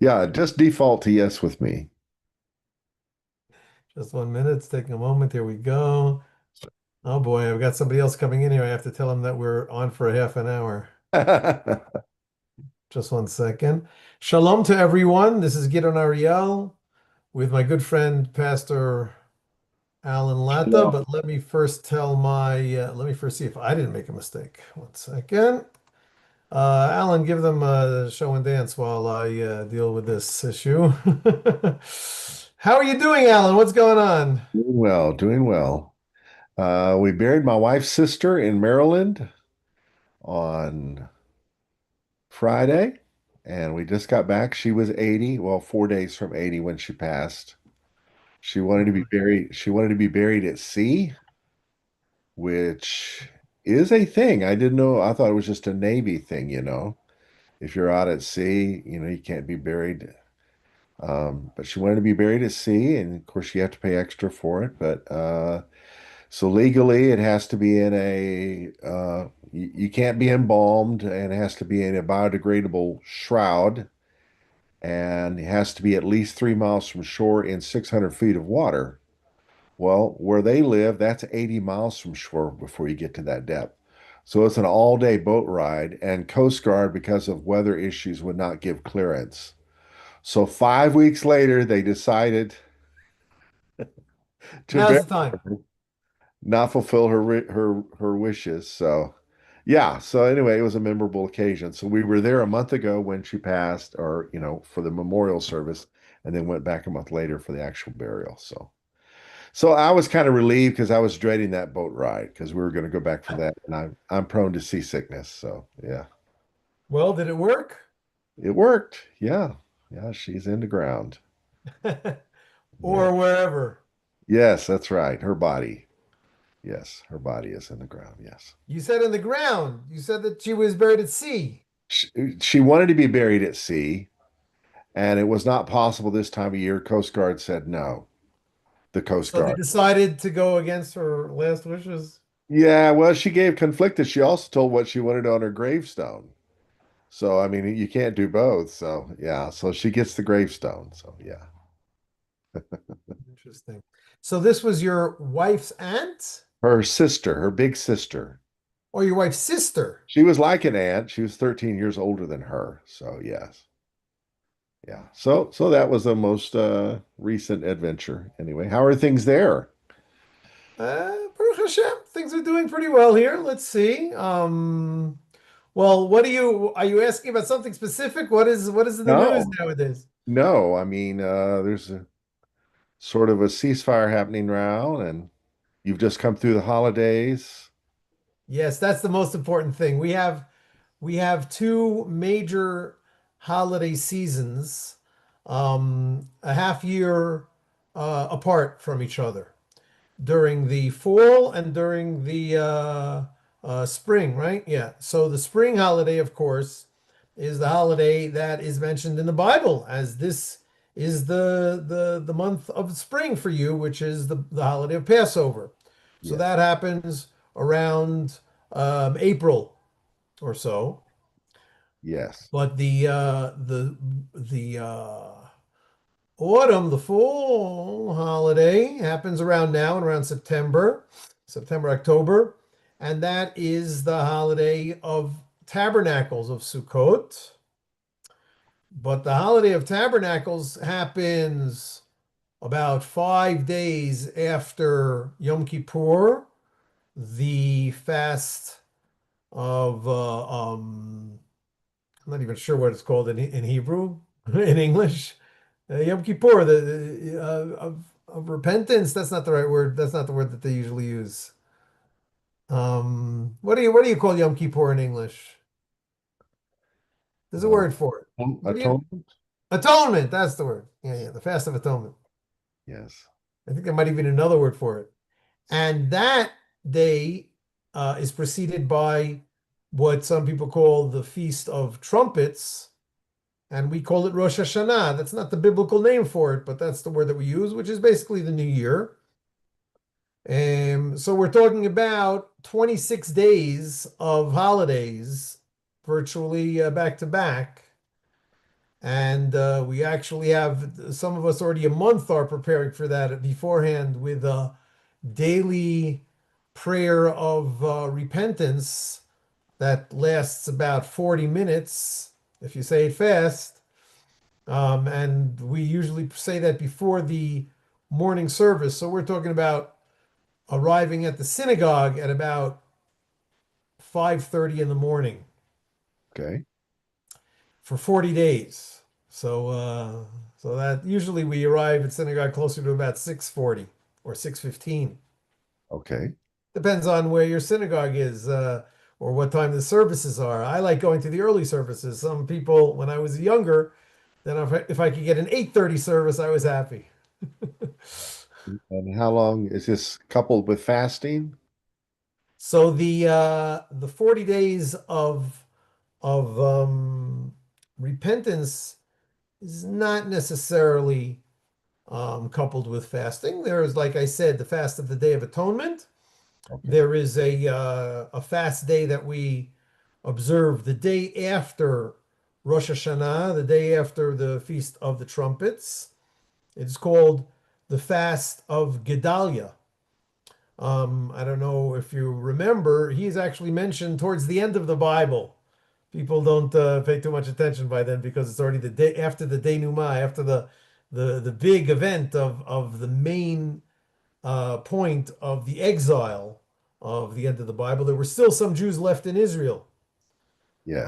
Yeah, just default to yes with me. Just 1 minute. It's taking a moment. Here we go. Oh boy, I've got somebody else coming in here. I have to tell them that we're on for a half an hour. Just 1 second. Shalom to everyone. This is Gidon Ariel with my good friend Pastor Alan Latta. Hello. But let me first see if I didn't make a mistake. 1 second. Alan, give them a show and dance while I deal with this issue. How are you doing, Alan? What's going on? Doing well, doing well. We buried my wife's sister in Maryland on Friday, and we just got back. She was 80, well, 4 days from 80 when she passed. She wanted to be buried at sea, which is a thing. I didn't know. I thought it was just a Navy thing. If you're out at sea, you can't be buried. But she wanted to be buried at sea, and of course you have to pay extra for it. But so legally, it has to be in you can't be embalmed, and it has to be in a biodegradable shroud, and it has to be at least 3 miles from shore in 600 feet of water. Well, where they live, that's 80 miles from shore before you get to that depth. So it's an all-day boat ride, and Coast Guard, because of weather issues, would not give clearance. So 5 weeks later, they decided to bury Now's the time. her, not fulfill her wishes. So yeah. So anyway, it was a memorable occasion. So we were there a month ago when she passed, or for the memorial service, and then went back a month later for the actual burial. So I was kind of relieved because I was dreading that boat ride because we were going to go back for that, and I'm prone to seasickness. So yeah, Well, did it work? it worked. Yeah, yeah, she's in the ground. Yeah. Or wherever? Yes, that's right. Her body. Yes, her body is in the ground. Yes. You said in the ground. You said that she was buried at sea. She, she wanted to be buried at sea, and it was not possible this time of year. Coast Guard said no. The Coast So they Guard. decided to go against her last wishes. Yeah, well, she gave conflicted. She also told what she wanted on her gravestone. So, I mean, you can't do both. So, yeah, so she gets the gravestone. So, yeah. Interesting. So this was your wife's aunt Her sister, her big sister. or your wife's sister? She was like an aunt. She was 13 years older than her. So, yes. Yeah. So that was the most recent adventure. Anyway, how are things there? Baruch Hashem, things are doing pretty well here. Let's see. Well, are you asking about something specific? What is in the news No, nowadays? no. I mean, there's a sort of a ceasefire happening now, and you've just come through the holidays. Yes, that's the most important thing. We have two major holiday seasons, a half year apart from each other during the fall and during the spring, right? Yeah. So the spring holiday, of course, is the holiday that is mentioned in the Bible as this is the month of spring for you, which is the holiday of Passover. So Yes, that happens around April or so. yes, But the autumn, the fall holiday happens around now and around September, October, and that is the holiday of Tabernacles of Sukkot. But the holiday of Tabernacles happens about 5 days after Yom Kippur, the fast of I'm not even sure what it's called in Hebrew, in English. Yom Kippur, of repentance. That's not the right word. That's not the word that they usually use. What do you call Yom Kippur in English? There's a uh, word for it. What do you atonement. atonement? That's the word. Yeah, yeah, the fast of atonement. Yes, I think there might even be another word for it. And that day is preceded by what some people call the Feast of Trumpets, and we call it Rosh Hashanah. That's not the biblical name for it, but that's the word that we use, which is basically the new year. So we're talking about 26 days of holidays, virtually back to back. And we actually have some of us already a month are preparing for that beforehand with a daily prayer of repentance that lasts about 40 minutes if you say it fast. And we usually say that before the morning service. So we're talking about arriving at the synagogue at about 5:30 in the morning Okay. for 40 days. So so that usually we arrive at synagogue closer to about 6:40 or 6:15. Okay. Depends on where your synagogue is, or what time the services are. I like going to the early services. Some people, when I was younger, then if I could get an 8:30 service, I was happy. And how long is this coupled with fasting? So the 40 days of repentance is not necessarily coupled with fasting. There is, like I said, the fast of the Day of Atonement. Okay. There is a fast day that we observe the day after Rosh Hashanah, the day after the Feast of the Trumpets. It's called the fast of Gedalia. I don't know if you remember, he's actually mentioned towards the end of the Bible. People don't pay too much attention by then because it's already the day after the denouement, after the big event of the main point of the exile of the end of the Bible. There were still some Jews left in Israel. Yes.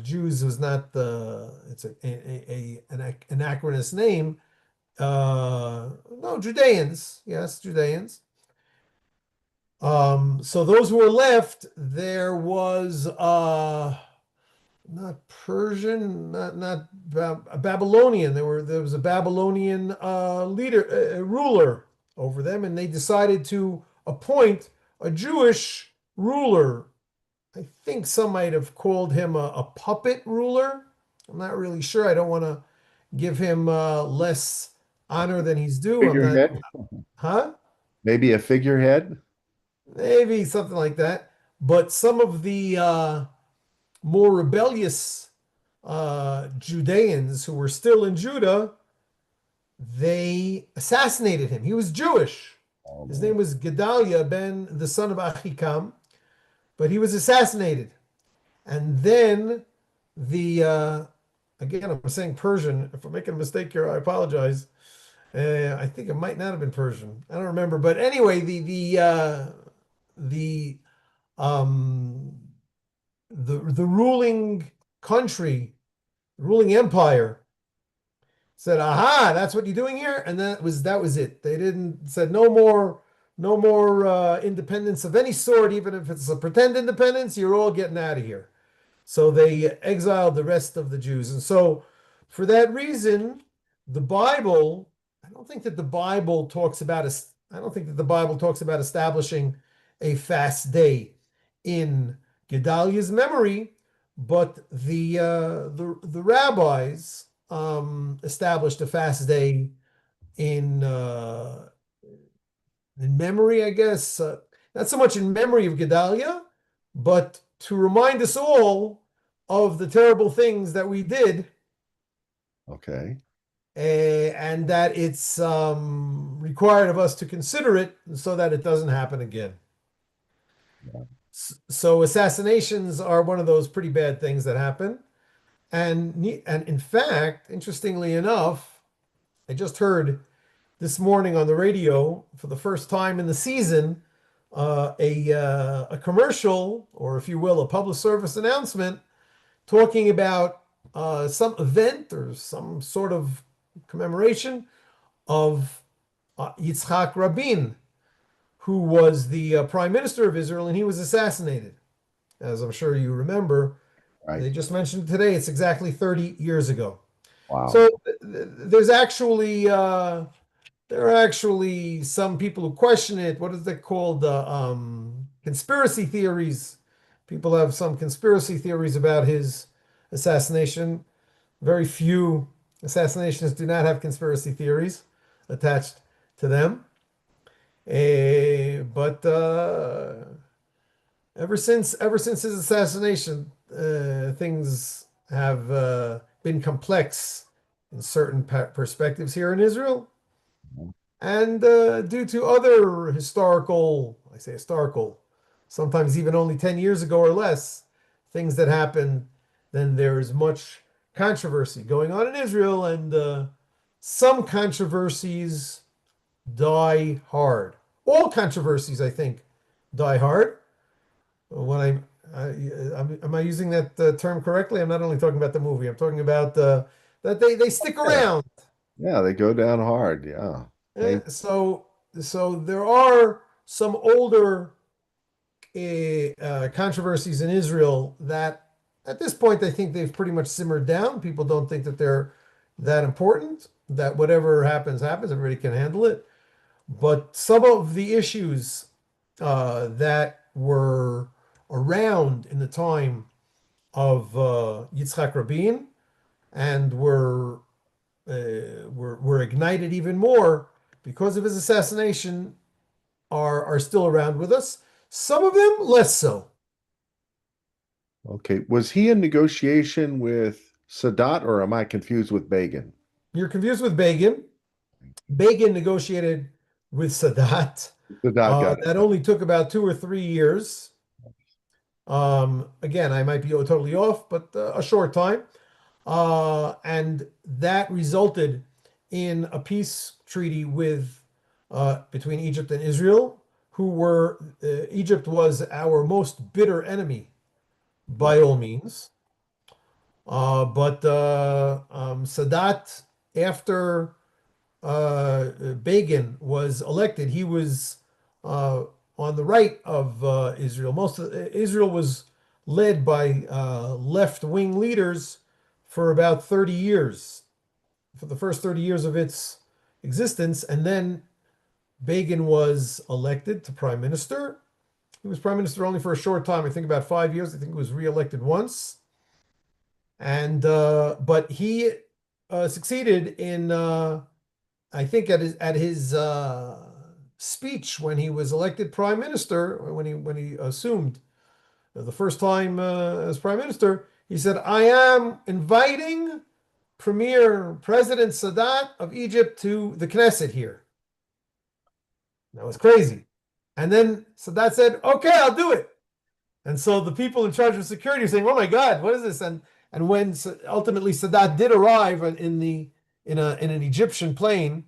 Jews was not the it's an anachronous name. No, Judeans, yes, Judeans. So those who were left, there was not Persian, not Babylonian. There was a Babylonian ruler over them, and they decided to appoint a Jewish ruler. I think some might have called him a puppet ruler. I'm not really sure. I don't want to give him less honor than he's due. I'm not, Figurehead? huh? Maybe a figurehead? Maybe something like that. But some of the more rebellious Judeans who were still in Judah, they assassinated him. He was Jewish. Oh His man. name was Gedaliah ben the son of Achikam, but he was assassinated. And then the again, I'm saying Persian. If I'm making a mistake here, I apologize. I think it might not have been Persian. I don't remember. But anyway, the um, the ruling country, ruling empire said, "Aha, that's what you're doing here," and that was it. They didn't said no more independence of any sort, even if it's a pretend independence. You're all getting out of here. So they exiled the rest of the Jews, and so for that reason, the Bible. I don't think that the Bible talks about us. I don't think that the Bible talks about establishing a fast day in Gedaliah's memory, but the rabbis established a fast day in uh, in memory, I guess, not so much in memory of Gedaliah, but to remind us all of the terrible things that we did, Okay. and that it's required of us to consider it so that it doesn't happen again. Yeah. So assassinations are one of those pretty bad things that happen. And in fact, interestingly enough, I just heard this morning on the radio for the first time in the season a commercial, or if you will, a public service announcement talking about some event or some sort of commemoration of Yitzhak Rabin, who was the prime minister of Israel, and he was assassinated. As I'm sure you remember, Right. they just mentioned today, it's exactly 30 years ago. Wow. So there's actually there are actually some people who question it. What is that called? Conspiracy theories. People have some conspiracy theories about his assassination. Very few assassinations do not have conspiracy theories attached to them. But ever since his assassination, things have been complex in certain perspectives here in Israel, and due to other historical, I say historical, sometimes even only 10 years ago or less, things that happened, then there is much controversy going on in Israel, and some controversies die hard. All controversies, I think, die hard. When am I using that term correctly? I'm not only talking about the movie. I'm talking about that they stick Yeah. around. Yeah, they go down hard. Yeah. Eh, Thank so so there are some older controversies in Israel that at this point I think they've pretty much simmered down. People don't think that they're that important. That whatever happens happens. Everybody can handle it. But some of the issues that were around in the time of Yitzhak Rabin and were ignited even more because of his assassination are still around with us. Some of them less so. Okay. Was he in negotiation with Sadat or am I confused with Begin? You're confused with Begin. Begin negotiated with Sadat. Sadat got it. That only took about 2 or 3 years. Again, I might be totally off, but a short time. And that resulted in a peace treaty with between Egypt and Israel, who were Egypt was our most bitter enemy by all means. But Sadat, after Begin was elected, he was on the right of Israel. Most of Israel was led by left-wing leaders for about 30 years, for the first 30 years of its existence, and then Begin was elected to prime minister. He was prime minister only for a short time, I think about 5 years. I think he was reelected once, and but he succeeded in I think at his speech when he was elected prime minister, when he assumed the first time as prime minister, he said, "I am inviting Premier President Sadat of Egypt to the Knesset here." That was crazy. And then Sadat said, "Okay, I'll do it." And so the people in charge of security are saying, "Oh my God, what is this?" And when ultimately Sadat did arrive in an Egyptian plane,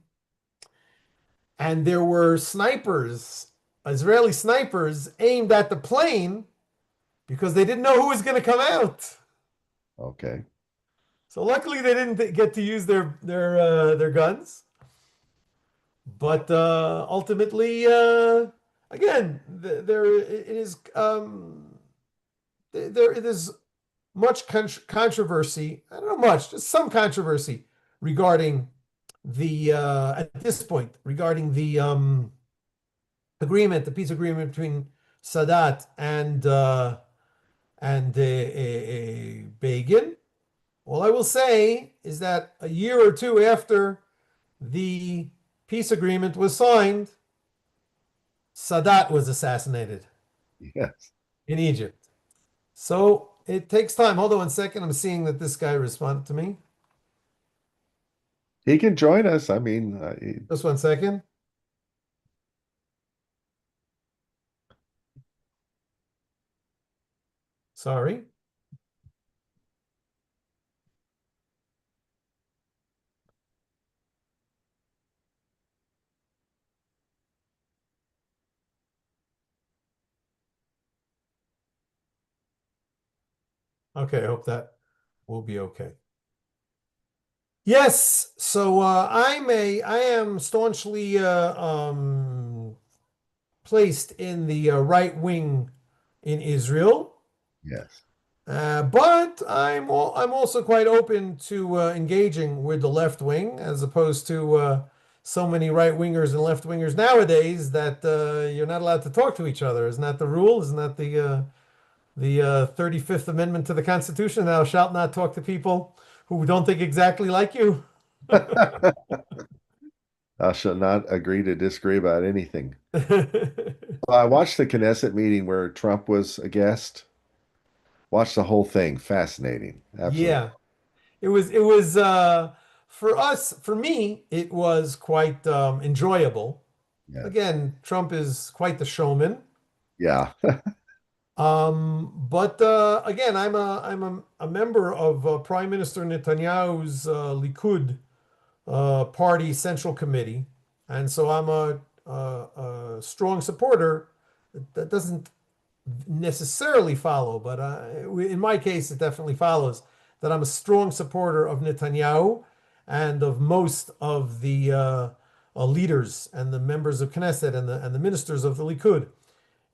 and there were snipers, Israeli snipers, aimed at the plane because they didn't know who was going to come out. Okay. So luckily they didn't get to use their guns. But ultimately, again, there it is. There it is much controversy. I don't know much, just some controversy regarding the at this point regarding the agreement, the peace agreement between Sadat and Begin. All I will say is that a year or two after the peace agreement was signed, Sadat was assassinated Yes. in Egypt. So it takes time. Hold on 1 second. I'm seeing that this guy responded to me. He can join us. I mean, Just 1 second. Sorry. Okay, I hope that will be okay. Yes, so I am staunchly placed in the right wing in Israel. yes. But I'm also quite open to engaging with the left wing, as opposed to so many right wingers and left wingers nowadays that you're not allowed to talk to each other. Isn't that the rule? Isn't that the 35th Amendment to the Constitution? Thou shalt not talk to people who don't think exactly like you. I shall not agree to disagree about anything. I watched the Knesset meeting where Trump was a guest. Watched the whole thing. Fascinating. Absolutely. Yeah. it was for us, for me, it was quite enjoyable. Yes. Again, Trump is quite the showman. Yeah. But again, I'm a member of Prime Minister Netanyahu's Likud party central committee, and so I'm a strong supporter. That doesn't necessarily follow, but in my case, it definitely follows that I'm a strong supporter of Netanyahu and of most of the leaders and the members of Knesset and the ministers of the Likud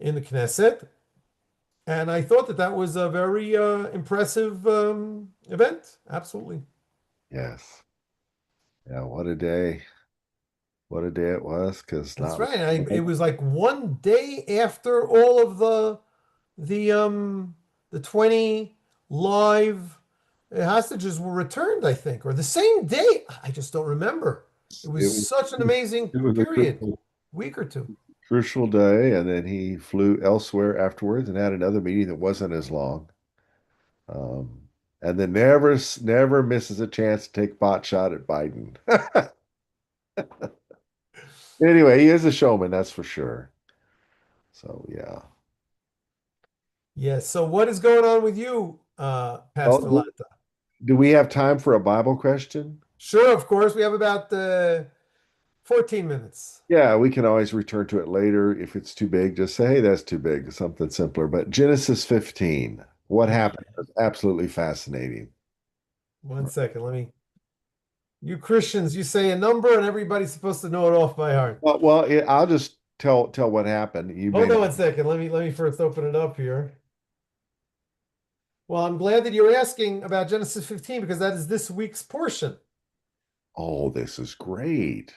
in the Knesset. And I thought that that was a very impressive event. Absolutely. Yes. Yeah. What a day. What a day it was. Because That's not right. It was like one day after all of the 20 live hostages were returned, I think, or the same day. I just don't remember. It was it was such an amazing it was a period, week or two. crucial day, and then he flew elsewhere afterwards and had another meeting that wasn't as long. Um, and then never misses a chance to take pot shot at Biden. Anyway, he is a showman, that's for sure. So yeah. Yes. So what is going on with you, Oh, Pastor Latta? do we have time for a Bible question? Sure, of course. We have about 14 minutes. Yeah, we can always return to it later. If it's too big, just say, hey, that's too big, something simpler. But Genesis 15, what happened was absolutely fascinating. One second. You Christians, you say a number and everybody's supposed to know it off by heart. I'll just tell what happened. You may Hold on not. one second. Let me first open it up here. Well, I'm glad that you're asking about Genesis 15 because that is this week's portion. Oh, this is great.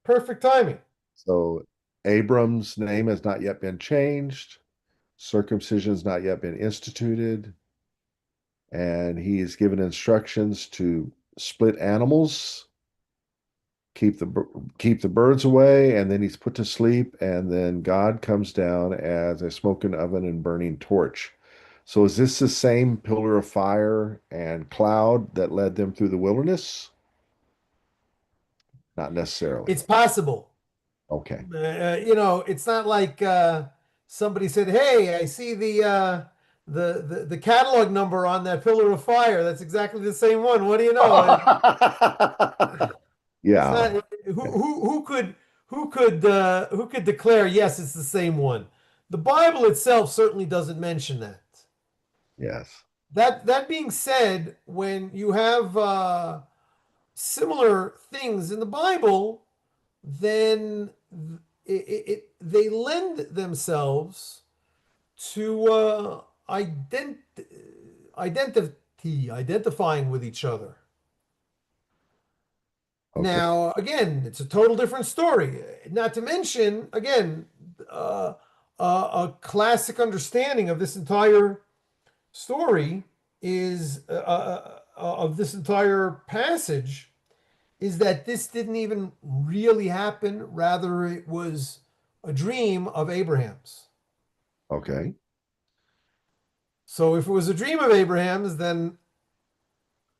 Perfect timing. So Abram's name has not yet been changed. Circumcision has not yet been instituted. And he is given instructions to split animals, keep the birds away, and then he's put to sleep. And then God comes down as a smoking oven and burning torch. So is this the same pillar of fire and cloud that led them through the wilderness? Not necessarily. It's possible. Okay. It's not like somebody said, "Hey, I see the catalog number on that pillar of fire. That's exactly the same one. What do you know?" It's Yeah. not who could declare yes, it's the same one. The Bible itself certainly doesn't mention that. Yes. That being said, when you have similar things in the Bible, then they lend themselves to identifying with each other. Okay. Now, again, it's a total different story. Not to mention, again, uh, a classic understanding of this entire story is of this entire passage is that this didn't even really happen. Rather, it was a dream of Abraham's. Okay. So, if it was a dream of Abraham's, then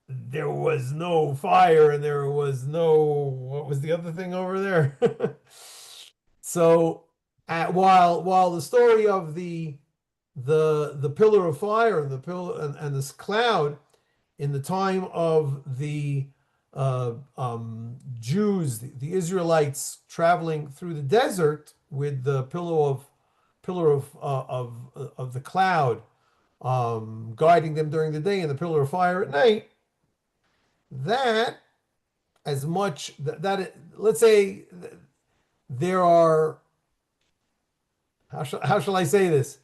there was no fire and there was no, what was the other thing over there? So, while the story of the pillar of fire and the pillar and this cloud in the time of the Jews, the Israelites traveling through the desert with the pillar of the cloud guiding them during the day and the pillar of fire at night. That as much let's say there are how shall I say this?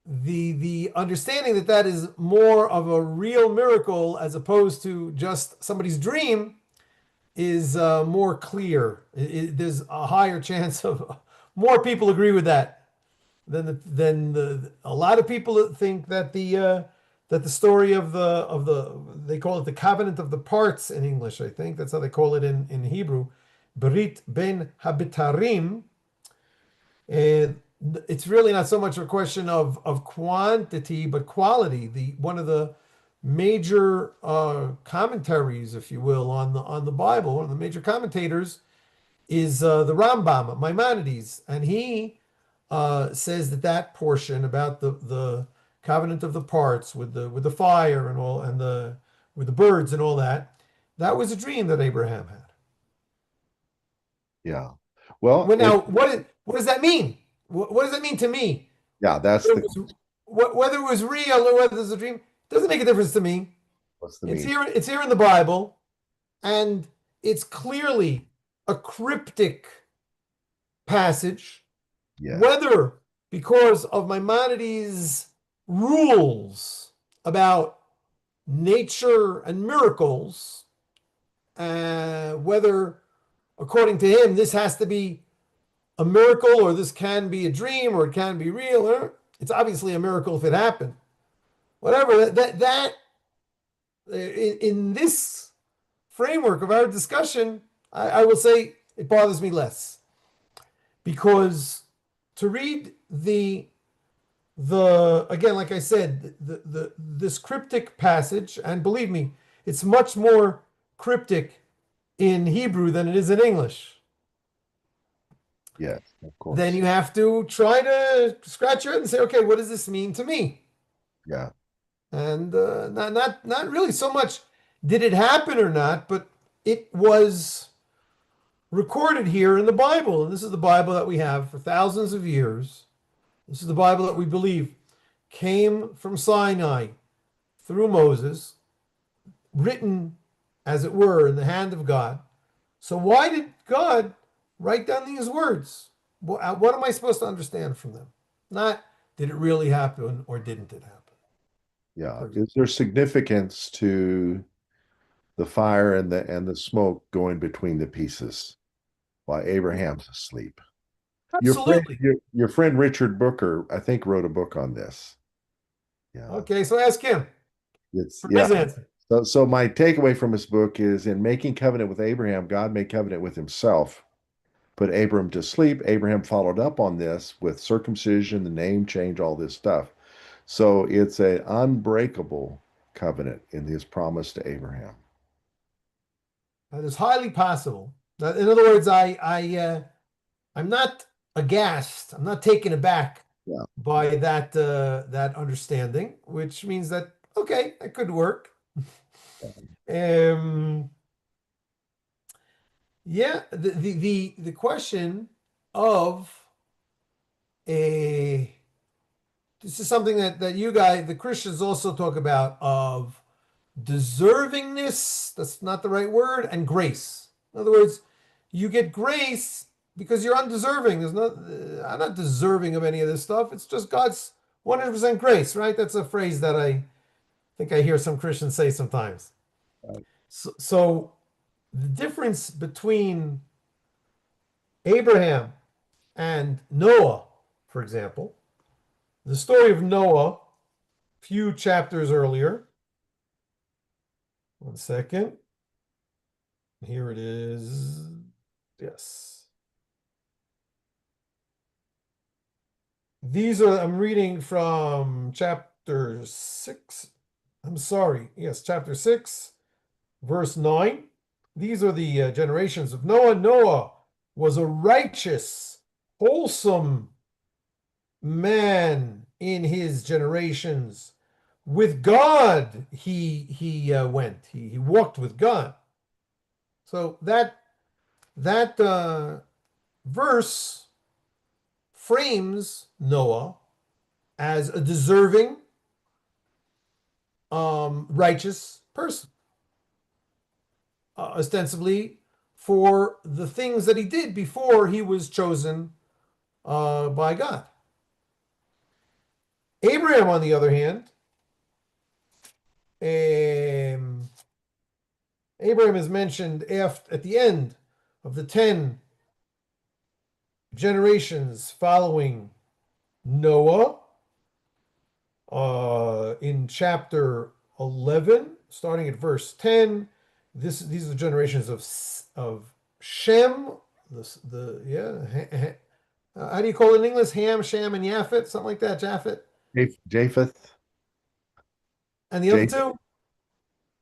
The understanding that that is more of a real miracle as opposed to just somebody's dream is more clear. There's a higher chance of more people agree with that than a lot of people think that the story of the they call it the covenant of the parts in English. I think that's how they call it in Hebrew, Berit ben Habitarim. And it's really not so much a question of quantity but quality. The one of major commentaries, if you will, on the Bible. One of the major commentators is the Rambam, Maimonides, and he says that that portion about the covenant of the parts with the fire and all and the with the birds and all that, that was a dream that Abraham had. Yeah. Well, Well, now what does that mean? What does that mean to me? yeah, that's Whether the it was, whether it was real or whether it was a dream doesn't make a difference to me. what's the mean? It's here in the Bible, and it's clearly a cryptic passage, Yes. whether because of Maimonides' rules about nature and miracles, whether according to him this has to be a miracle or this can be a dream or it can be real. Or it's obviously a miracle if it happened. Whatever that in this framework of our discussion, I will say it bothers me less because to read the again, like I said, the this cryptic passage, and believe me, it's much more cryptic in Hebrew than it is in English. Yes, of Then course. you have to try to scratch your head and say, okay, what does this mean to me? Yeah. And not really so much did it happen or not, but it was recorded here in the Bible, and this is the Bible that we have for thousands of years. This is the Bible that we believe came from Sinai through Moses, written, as it were, in the hand of God. So why did God write down these words? What am I supposed to understand from them? Not did it really happen or didn't it happen, Yeah. for example. Is there significance to the fire and the smoke going between the pieces while Abraham's asleep? Absolutely. Your friend Richard Booker, I think, wrote a book on this. Yeah. Okay, so ask him It's for yeah. his answer. So my takeaway from this book is in making covenant with Abraham, God made covenant with himself, put Abram to sleep. Abraham followed up on this with circumcision, the name change, all this stuff. So it's an unbreakable covenant in his promise to Abraham. That is highly possible. In other words, I'm not aghast. I'm not taken aback Yeah. by that understanding, which means that okay, that could work. Um, yeah, the question of a this is something that you guys, the Christians, also talk about of deservingness. That's not the right word, and grace. In other words, you get grace because you're undeserving. There's not, I'm not deserving of any of this stuff. It's just God's 100% grace, right? That's a phrase that I think I hear some Christians say sometimes. Right. So the difference between Abraham and Noah, for example, the story of Noah, a few chapters earlier. One second. Here it is. Yes. These are, I'm reading from chapter 6. I'm sorry. Yes, chapter 6, verse 9. These are the generations of Noah. Noah was a righteous, wholesome man in his generations. With God, he went. He walked with God. So that verse frames Noah as a deserving, righteous person, ostensibly for the things that he did before he was chosen by God. Abraham, on the other hand, um, Abraham is mentioned at the end of the 10 generations following Noah in chapter 11, starting at verse 10. These are the generations of Shem, how do you call it in English? Ham, Shem, and Japhet, something like that. Japhet, Japheth, and the other Japheth, two.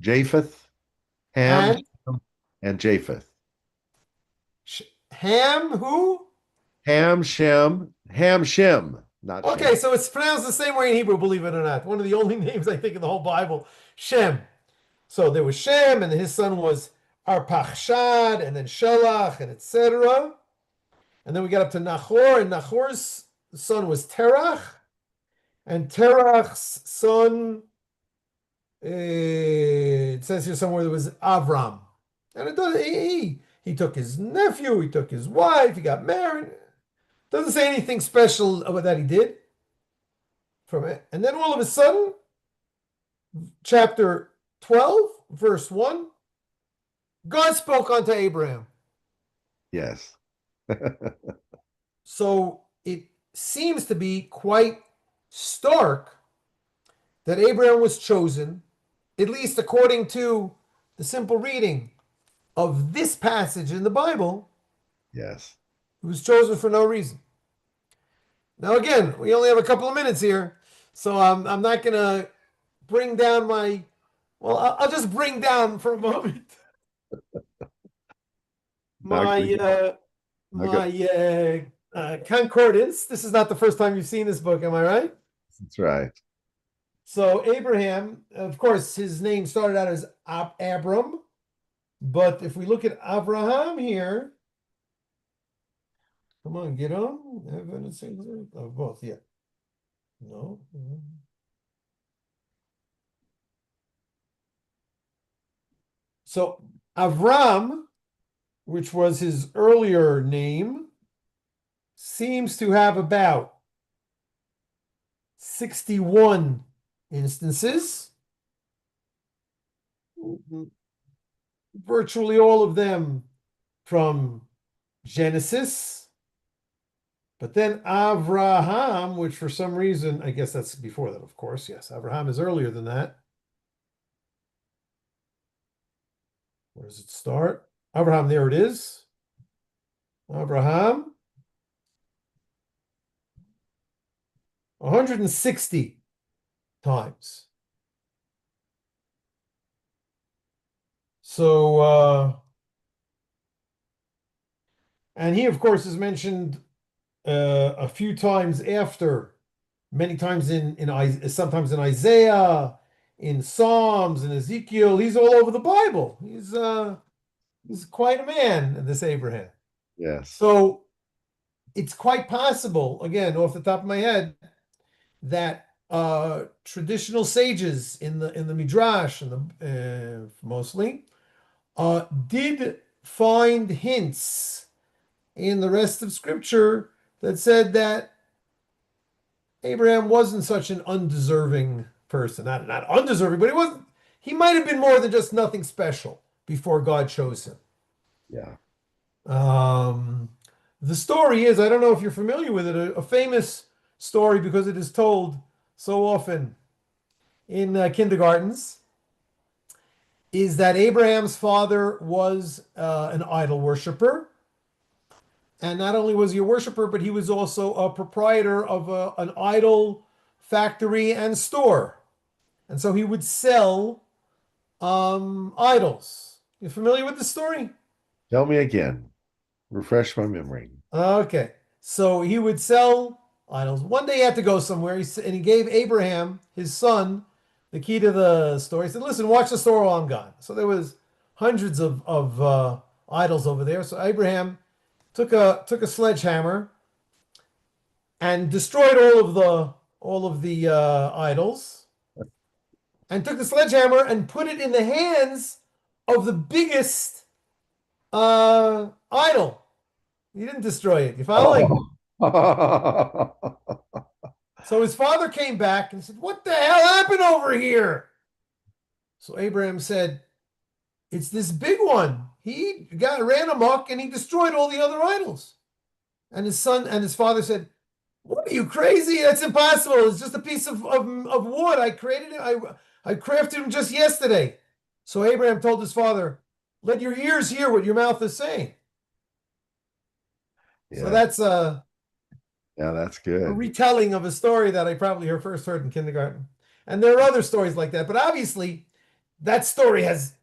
Japheth, Ham, and Shem, and Japheth. Ham, who? Ham, Shem, not Okay, Shem. so it's pronounced the same way in Hebrew, believe it or not. One of the only names I think in the whole Bible, Shem. So there was Shem, and his son was Arpachshad, and then Shelach, and etc. And then we got up to Nahor, and Nahor's son was Terach, and Terach's son, it says here somewhere there was Avram. And it does, he took his nephew, he took his wife, he got married. Doesn't say anything special about that he did from it. And then all of a sudden, chapter 12, verse 1, God spoke unto Abraham. Yes. So it seems to be quite stark that Abraham was chosen, at least according to the simple reading of this passage in the Bible. Yes. He was chosen for no reason. Now, again, we only have a couple of minutes here, so I'm not going to bring down my, well, I'll just bring down for a moment Not my good. Not good. my concordance. This is not the first time you've seen this book, am I right? That's right. So Abraham, of course, his name started out as Abram, but if we look at Abraham here, come on, get on. Oh, both, yeah. No. So Avram, which was his earlier name, seems to have about 61 instances. Virtually all of them from Genesis. But then Avraham, which for some reason, I guess that's before that, of course. Yes, Avraham is earlier than that. Where does it start? Abraham, there it is. Abraham, 160 times. So, and he, of course, is mentioned a few times after, many times sometimes in Isaiah, in Psalms, in Ezekiel. He's all over the Bible. He's quite a man, this Abraham. Yes. So it's quite possible, again, off the top of my head, that traditional sages in the Midrash and the mostly did find hints in the rest of Scripture that said that Abraham wasn't such an undeserving person. Not undeserving, but he wasn't. He might have been more than just nothing special before God chose him. Yeah. Um, the story is, I don't know if you're familiar with it, a famous story because it is told so often in kindergartens, is that Abraham's father was an idol worshiper. And not only was he a worshiper, but he was also a proprietor of an idol factory and store. And so he would sell idols. You familiar with the story? Tell me again. Refresh my memory. Okay. So he would sell idols. One day he had to go somewhere, and he gave Abraham, his son, the key to the store. He said, "Listen, watch the store while I'm gone." So there was hundreds of idols over there. So Abraham took a sledgehammer and destroyed all of the idols, and took the sledgehammer and put it in the hands of the biggest idol. He didn't destroy it. You following? Oh. So his father came back and said, "What the hell happened over here?" So Abraham said, "It's this big one. He ran amok and he destroyed all the other idols." And his father said, "What are you crazy? That's impossible. It's just a piece of wood. I created it. I crafted him just yesterday." So Abraham told his father, "Let your ears hear what your mouth is saying." So Yes. that's Yeah, that's a good. retelling of a story that I probably first heard in kindergarten. And there are other stories like that. But obviously, that story has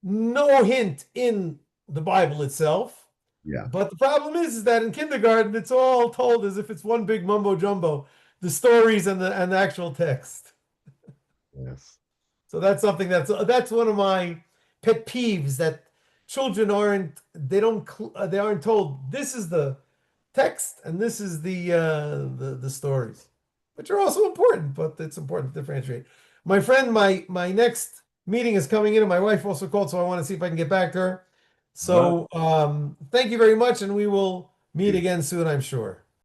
no hint in the Bible itself. Yeah. But the problem is that in kindergarten, it's all told as if it's one big mumbo jumbo, the stories and the actual text. Yes. So that's something that's one of my pet peeves that children they aren't told this is the text and this is the stories, which are also important, but it's important to differentiate. My friend, my next meeting is coming in, and my wife also called, so I want to see if I can get back to her. All right. So thank you very much, and we will meet You. again soon, I'm sure.